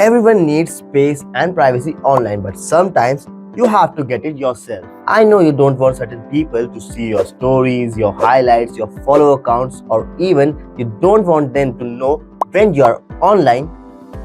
Everyone needs space and privacy online, but sometimes you have to get it yourself. I know you don't want certain people to see your stories, your highlights, your follower counts, or even you don't want them to know when you are online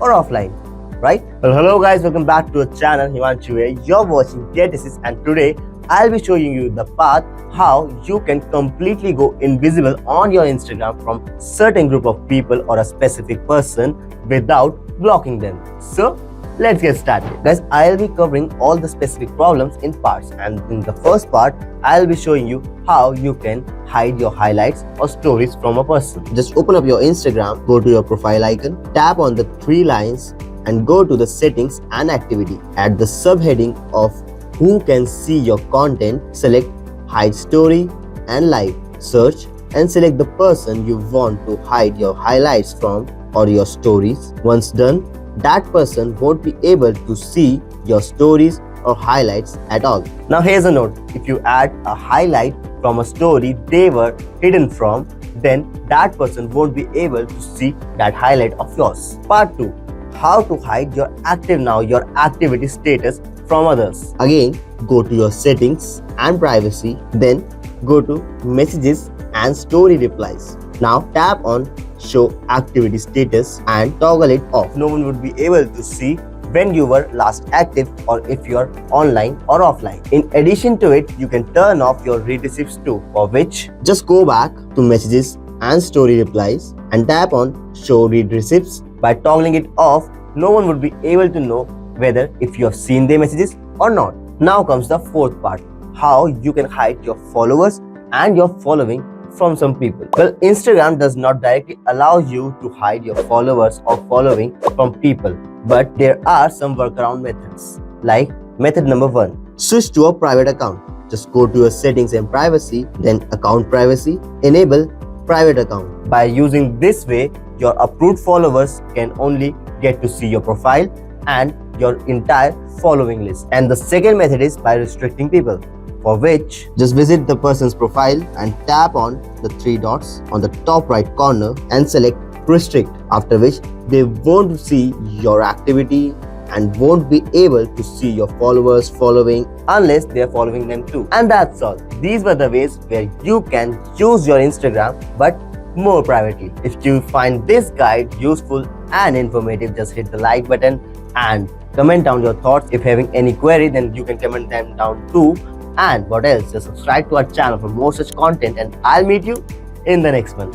or offline, right? Well, hello guys, welcome back to our channel Himanshu here. You're watching GetAssist, and today I'll be showing you the path how you can completely go invisible on your Instagram from certain group of people or a specific person without blocking them. So let's get started. Guys, I'll be covering all the specific problems in parts, and in the first part I'll be showing you how you can hide your highlights or stories from a person. Just open up your Instagram, go to your profile icon, tap on the three lines and go to the settings and activity. At the subheading of who can see your content, select hide story and live. Search and select the person you want to hide your highlights from or your stories. Once done, that person won't be able to see your stories or highlights at all. Now here's a note: if you add a highlight from a story they were hidden from, then that person won't be able to see that highlight of yours. Part 2: how to hide your active now, your activity status from others. Again, go to your settings and privacy, then go to messages and story replies. Now tap on show activity status and toggle it off. No one would be able to see when you were last active or if you're online or offline. In addition to it, you can turn off your read receipts too, for which just go back to messages and story replies and tap on show read receipts. By toggling it off, no one would be able to know whether if you have seen their messages or not. Now comes the fourth part: how you can hide your followers and your following from some people. Well, Instagram does not directly allow you to hide your followers or following from people, but there are some workaround methods. Like method number 1, switch to a private account. Just go to your settings and privacy, then account privacy, enable private account. By using this way, your approved followers can only get to see your profile and your entire following list. And the second method is by restricting people, for which just visit the person's profile and tap on the three dots on the top right corner and select restrict, after which they won't see your activity and won't be able to see your followers following unless they are following them too. And that's all. These were the ways where you can use your Instagram but more privately. If you find this guide useful and informative, just hit the like button and comment down your thoughts. If having any query, then you can comment them down too. And what else, just subscribe to our channel for more such content, and I'll meet you in the next one.